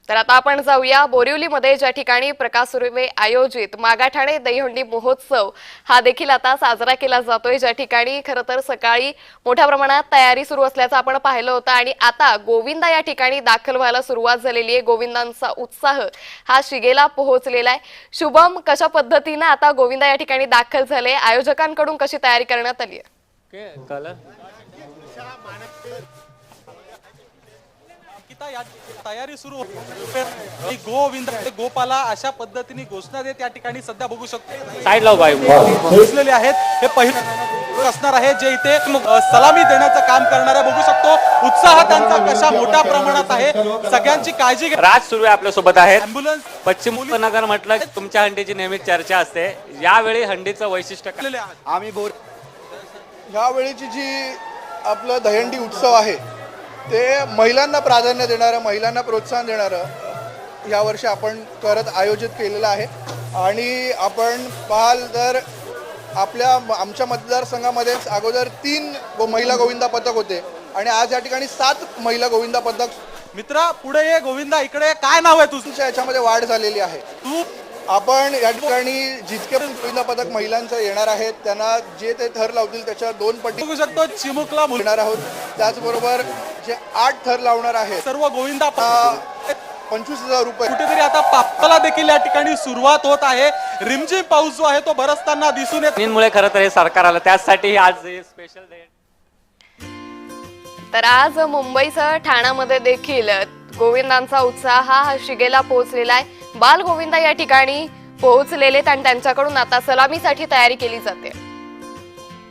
तर आता आपण जाऊया बोरिवलीमध्ये, ज्या ठिकाणी प्रकाश सुर्वे आयोजित मागाठाणे दहीहंडी महोत्सव हा देखील आता साजरा केला जातोय, ज्या ठिकाणी खरं तर सकाळी मोठ्या प्रमाणात तयारी सुरू असल्याचं आपण पाहिलं होतं आणि आता गोविंदा या ठिकाणी दाखल व्हायला सुरुवात झालेली आहे। गोविंदांचा उत्साह हा शिगेला पोहोचलेला आहे। शुभम, कशा पद्धतीने आता गोविंदा या ठिकाणी दाखल झाले, आयोजकांकडून कशी तयारी करण्यात आली आहे? तयारी सुरू गोविंद गोपाला अशा पद्धतीने घोषणा देत या ठिकाणी सध्या बघू शकतो साइड लाव बाई पोहोचलेले आहेत। हे पहिले असणार आहे जे इथे सलामी देण्याचं काम करणार आहे। बघू शकतो उत्साह त्यांचा कशा मोठ्या प्रमाणात आहे, सगळ्यांची काळजी घ्या। राज सुर्वे आपल्या सोबत आहेत। ॲम्ब्युलन्स पश्चिम उपनगर म्हटलं की तुमच्या हंडीची नेहमी चर्चा असते, यावेळी हंडीचं वैशिष्ट्य काय? आम्ही ह्यावेळीची जी आपलं दहीहंडी उत्सव आहे ते महिलांना प्राधान्य देणारं, महिलांना प्रोत्साहन देणारं यावर्षी आपण आयोजित केलेलं आहे। आणि आपण पाहाल तर आमच्या मतदारसंघामध्येच अगोदर 3 महिला गोविंदा पथक होते आणि आज या ठिकाणी 7 महिला गोविंदा पथक। मित्रा पुढे ये, गोविंदा इकडे, काय नाव आहे तुझं? याच्यामध्ये वाढ झालेली आहे। आपण या ठिकाणी जितके पण गोविंदा पथक महिलांचं येणार आहेत त्यांना जे ते थर लावतील त्याच्या 2 पटी बघू शकतो चिमुकला येणार आहोत। त्याचबरोबर जे 8 थर लावणार आहेत सर्व गोविंदा 25,000 रुपये। कुठेतरी आता पावसाला देखील या ठिकाणी सुरुवात होत आहे। रिमझिम पाऊस जो आहे तो बरसताना दिसून येत। मुळे खरं तर हे सरकार आलं, त्यासाठी आज हे स्पेशल डे। तर आज मुंबईसह ठाण्यामध्ये देखील गोविंदांचा उत्साह हा शिगेला पोहोचलेला आहे। बाल गोविंदा या ठिकाणी पोहोचलेले आणि त्यांच्याकडून आता सलामीसाठी तयारी केली जाते।